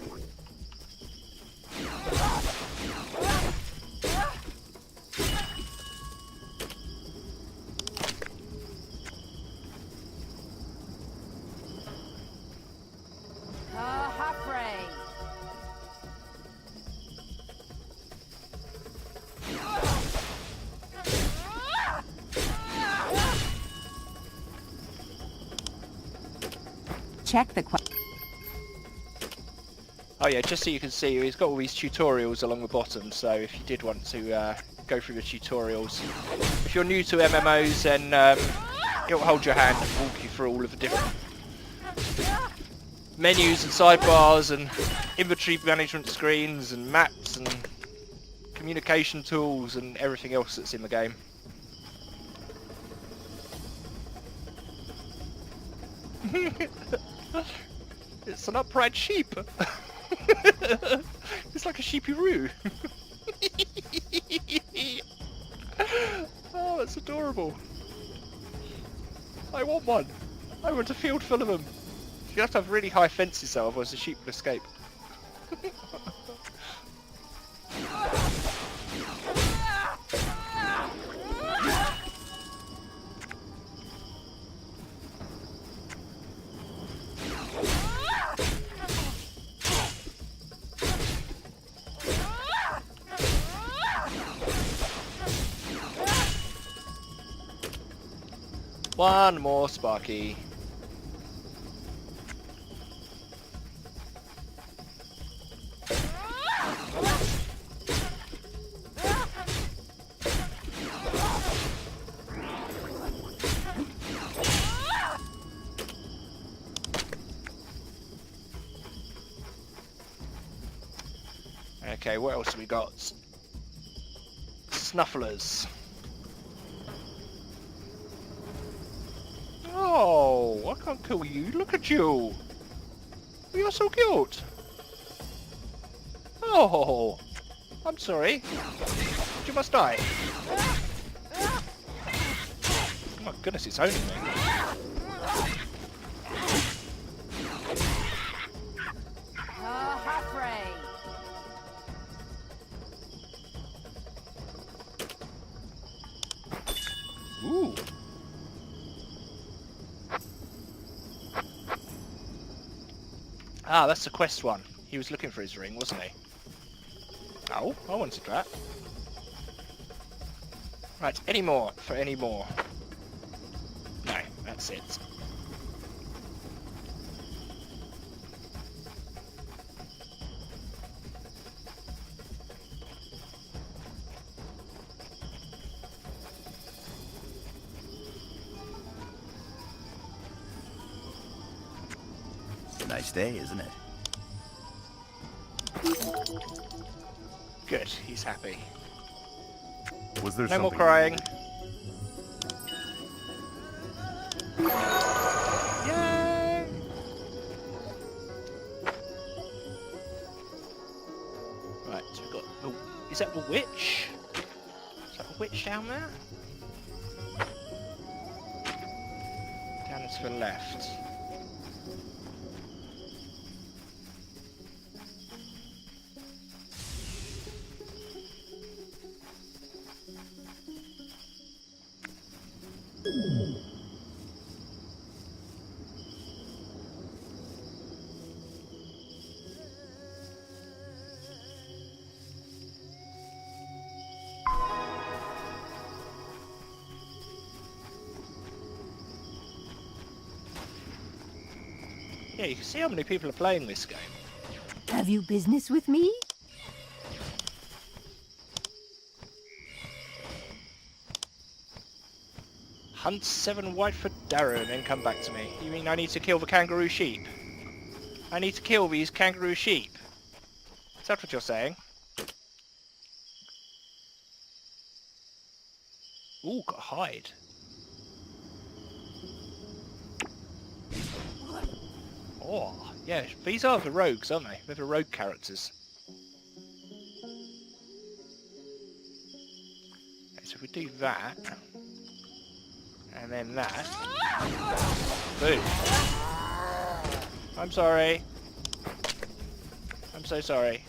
Check the Oh yeah, just so you can see, he's got all these tutorials along the bottom, so if you did want to go through the tutorials. If you're new to MMOs, then it'll hold your hand and walk you through all of the different menus and sidebars and inventory management screens and maps and communication tools and everything else that's in the game. It's an upright sheep. It's like a sheepy-roo. Oh, it's adorable. I want one. I want a field full of them. You have to have really high fences though, otherwise the sheep will escape. One more Sparky. Okay, what else have we got? Snufflers. Oh, I can't kill you. Look at you. You're so cute. Oh, I'm sorry. You must die. goodness, it's owning me. Ooh. Ah, that's the quest one. He was looking for his ring, wasn't he? Oh, I wanted that. Right, any more for any more? No, that's it. It's a nice day, isn't it? Good, he's happy. Was there No more something crying. you needed? Yay! Right, so we've got the... Is that the witch? Is that the witch down there? Down to the left. Yeah, you can see how many people are playing this game. Have you business with me? Hunt 7 Whitefoot Darrow and then come back to me. You mean I need to kill the kangaroo sheep? I need to kill these kangaroo sheep. Is that what you're saying? Ooh, got a hide. Oh, yeah, these are the rogues, aren't they? They're the rogue characters. Okay, so if we do that, and then that, boom. I'm sorry. I'm so sorry.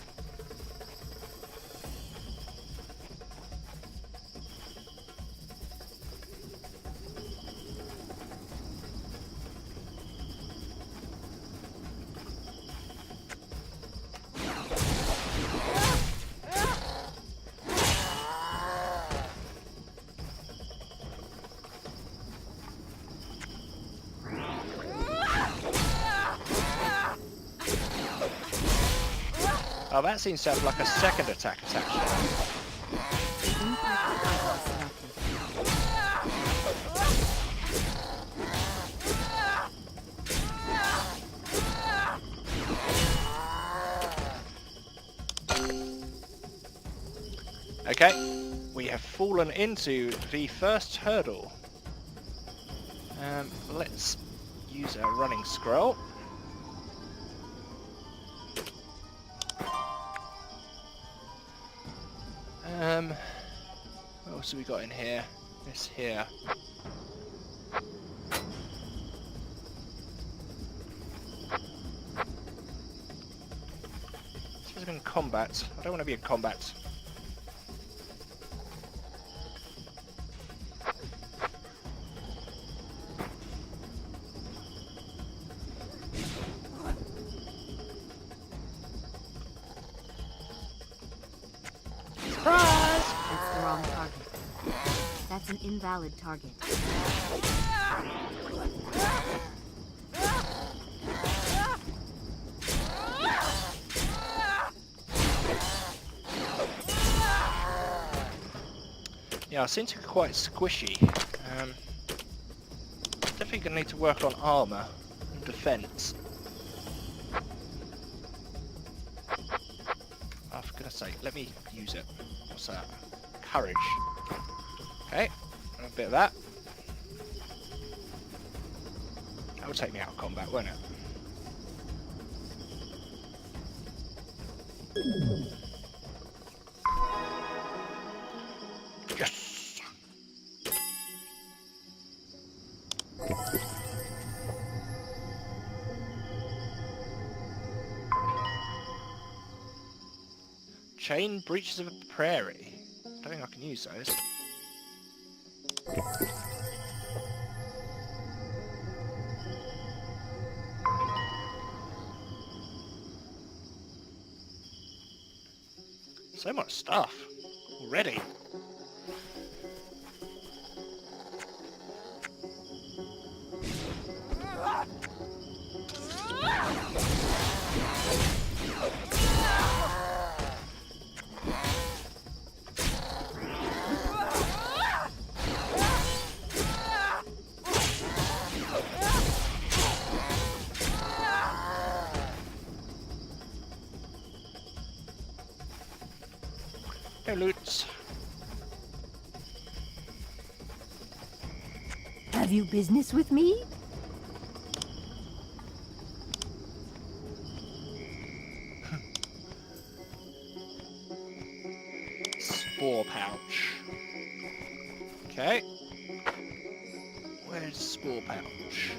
Oh, that seems to have like a second attack attached. Okay, we have fallen into the first hurdle. Let's use our running scroll. What else have we got in here? This here. This is in combat. I don't want to be in combat. That's an invalid target. Yeah, I seem to be quite squishy. Definitely gonna need to work on armor and defense. Oh, for goodness sake, let me use it. What's that? Courage. Okay, a bit of that. That will take me out of combat, won't it? Yes! Chain breaches of a prairie. I don't think I can use those. So much stuff already. No loot. Have you business with me? Spore pouch. Okay. Where's spore pouch?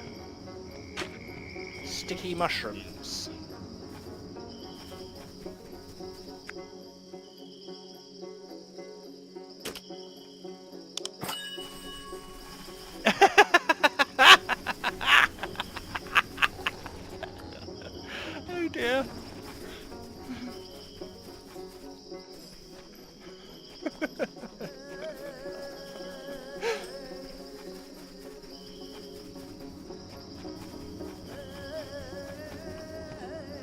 Sticky mushrooms. Oh dear.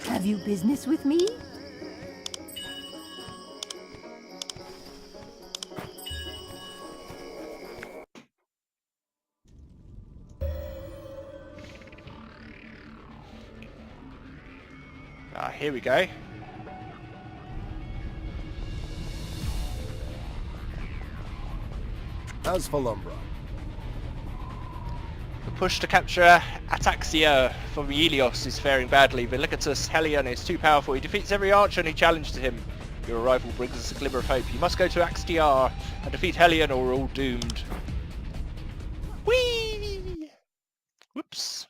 Have you business with me? Ah, here we go. As for Lumbra. The push to capture Ataxia from Helios is faring badly, but look at us, Helion is too powerful. He defeats every archer and he challenged him. Your arrival brings us a glimmer of hope. You must go to Axtiar and defeat Helion or we're all doomed. Whee! Whoops.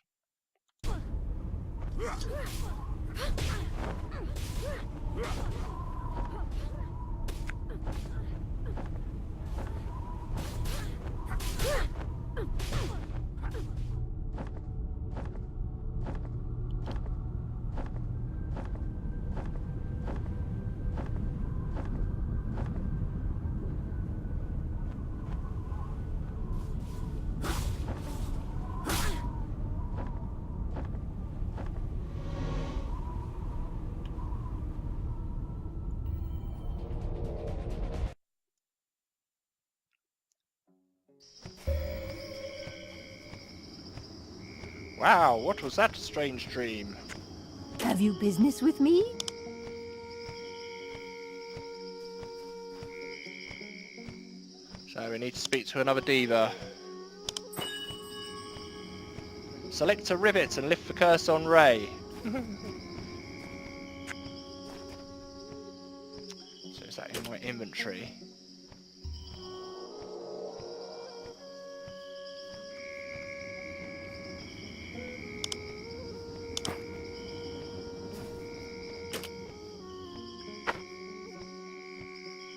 Wow, what was that strange dream? Have you business with me? So we need to speak to another diva. Select a rivet and lift the curse on Ray. So is that in my inventory?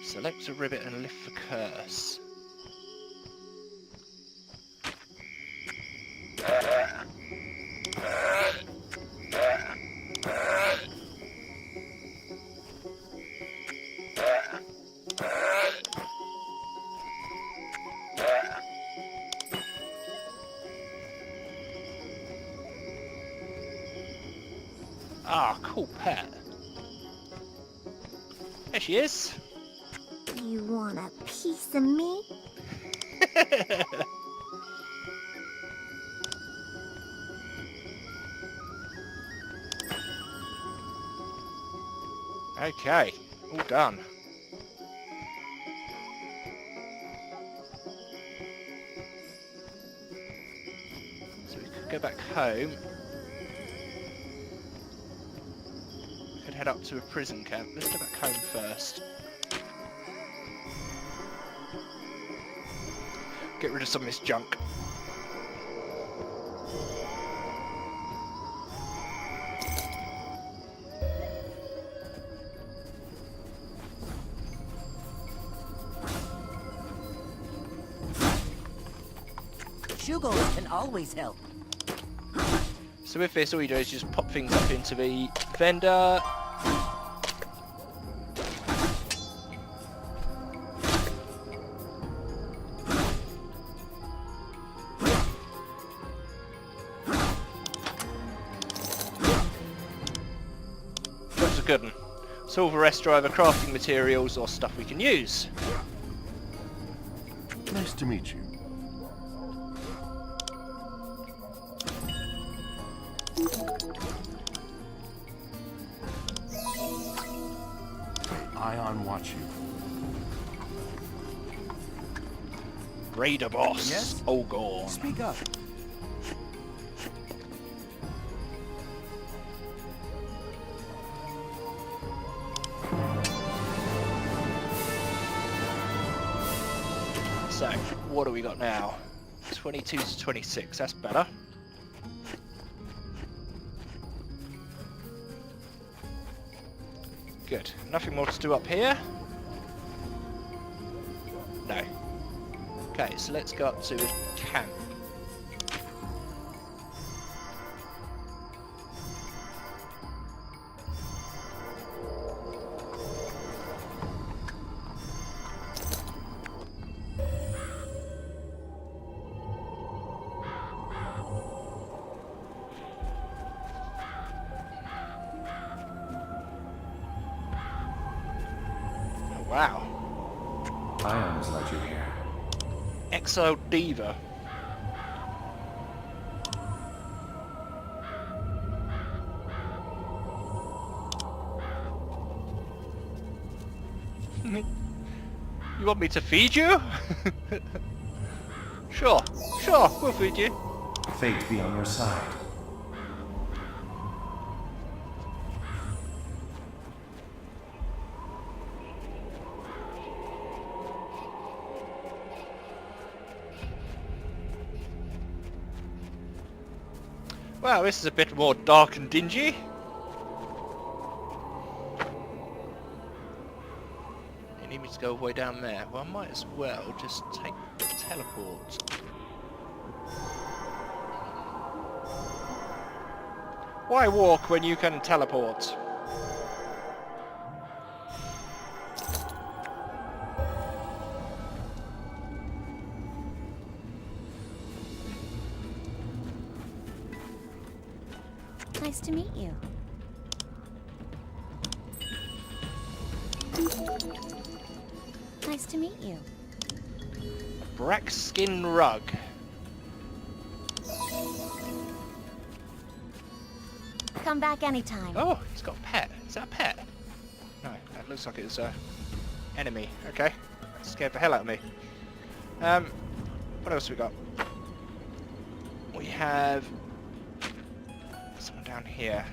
Select a rivet and lift the curse. Ah, cool pet. There she is. You want a piece of me? Okay, all done. So we could go back home. We could head up to a prison camp. Let's go back home first. Get rid of some of this junk. Shugos can always help. So with this, all you do is just pop things up into the vendor. That's a good one. So all the rest are either crafting materials or stuff we can use. Nice to meet you. Aion watch you. Raider boss. Yes? Oh, God. Speak up. So, what do we got now? 22 to 26, that's better. Good. Nothing more to do up here? No. Okay, so let's go up to the camp. Wow. Aion has led you here. Exiled Diva. You want me to feed you? Sure, we'll feed you. Fate be on your side. Wow, this is a bit more dark and dingy. You need me to go all the way down there? Well, I might as well just take the teleport. Why walk when you can teleport? Nice to meet you. Nice to meet you. Brack skin rug. Come back anytime. Oh, it's got a pet. Is that a pet? No, that looks like it's a enemy. Okay, that scared the hell out of me. What else we got? We have someone down here.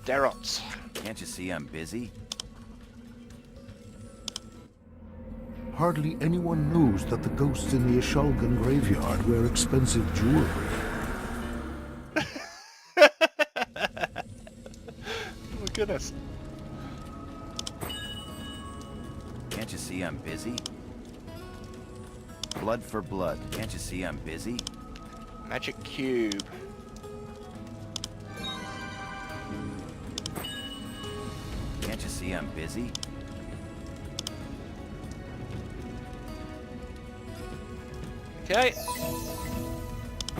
Derot. Can't you see I'm busy? Hardly anyone knows that the ghosts in the Ishulgan graveyard wear expensive jewelry. Oh my goodness. Can't you see I'm busy? Blood for blood. Can't you see I'm busy? Magic cube. Can't you see I'm busy? Okay.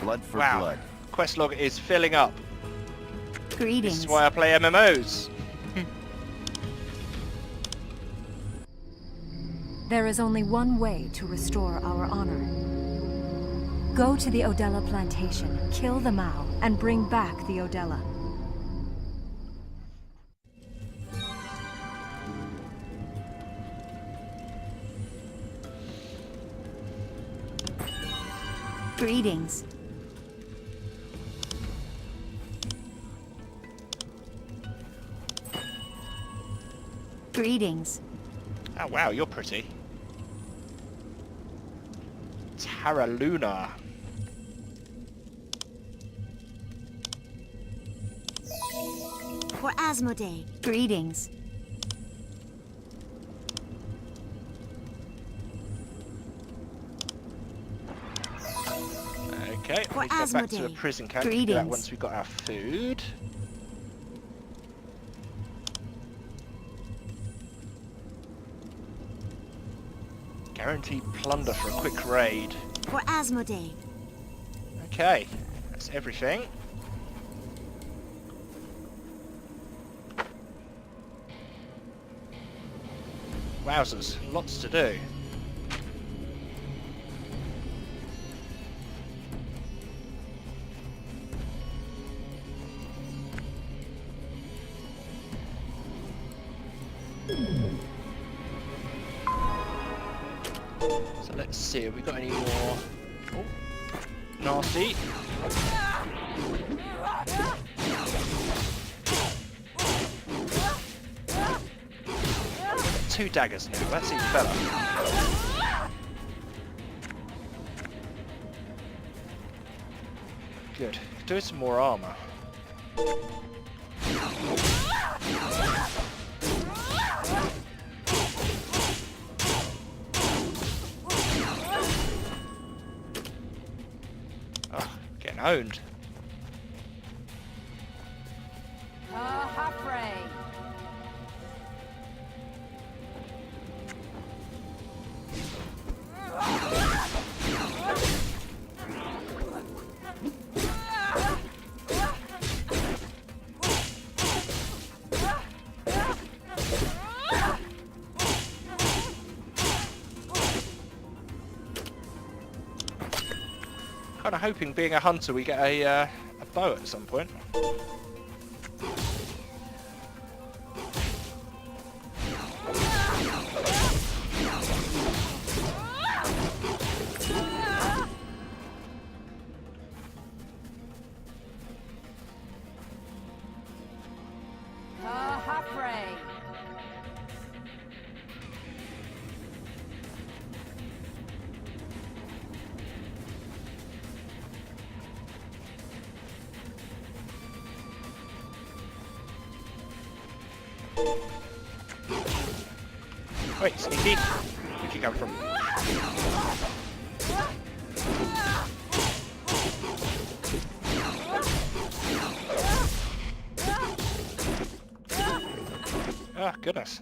Blood for Wow. blood. Quest log is filling up. This Greetings. is why I play MMOs. There is only one way to restore our honor. Go to the Odella plantation, kill the Mao, and bring back the Odella. Greetings. Greetings. Oh wow, you're pretty. Tara Luna. For Asmodee. Greetings. Okay, we need to go back to a prison camp. We can do that once we've got our food. Guaranteed plunder for a quick raid. For Asmodee. Okay, that's everything. Wowzers, lots to do. So let's see, have we got any more? Oh, nasty. Two daggers now, that's even better. Good, do some more armour. Oh, getting owned. Kind of hoping, being a hunter, we get a bow at some point. Wait, sneaky. Where'd you come from? Oh, goodness.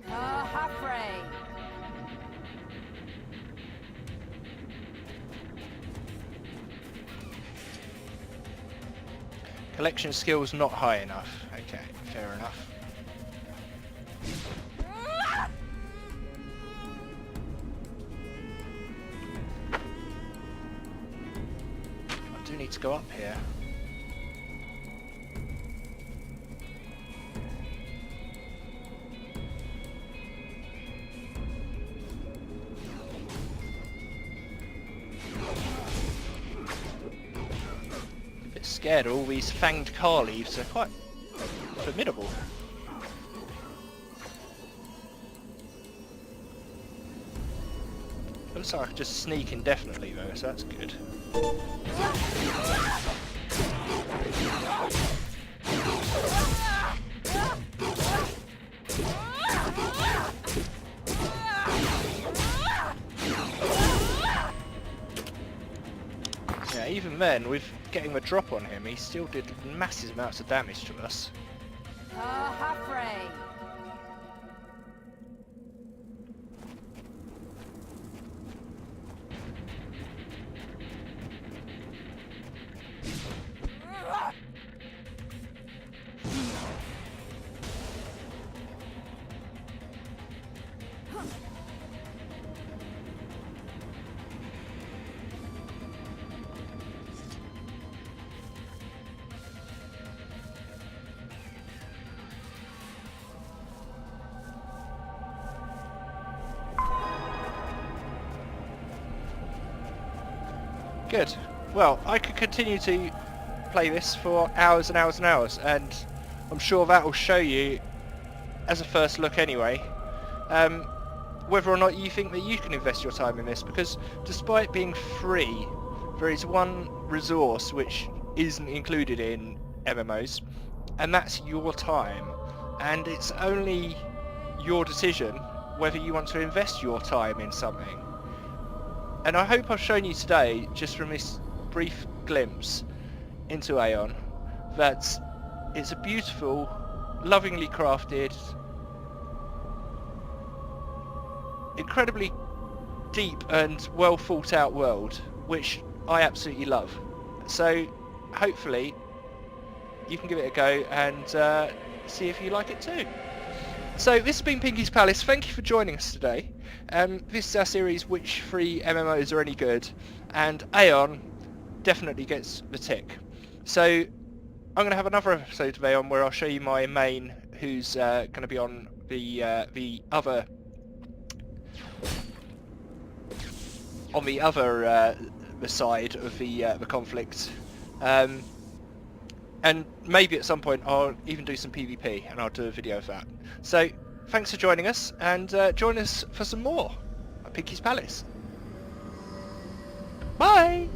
Collection skills not high enough. Okay, fair enough. I do need to go up here. Scared of all these fanged car leaves, they're quite formidable. Looks like I can just sneak indefinitely though, so that's good. Yeah, even then, with getting the drop on him, he still did massive amounts of damage to us. Good. Well, I could continue to play this for hours and hours and hours, and I'm sure that will show you, as a first look anyway, whether or not you think that you can invest your time in this, because despite being free, there is one resource which isn't included in MMOs, and that's your time, and it's only your decision whether you want to invest your time in something. And I hope I've shown you today, just from this brief glimpse into Aion that it's a beautiful, lovingly crafted, incredibly deep and well thought out world, which I absolutely love. So hopefully you can give it a go and see if you like it too. So this has been Pinky's Palace. Thank you for joining us today. This is our series, which free MMOs are any good, and Aion definitely gets the tick. So I'm going to have another episode of Aion where I'll show you my main, who's going to be on the other the side of the conflict, and maybe at some point I'll even do some PvP, and I'll do a video of that. So thanks for joining us, and join us for some more at Pinky's Palace. Bye!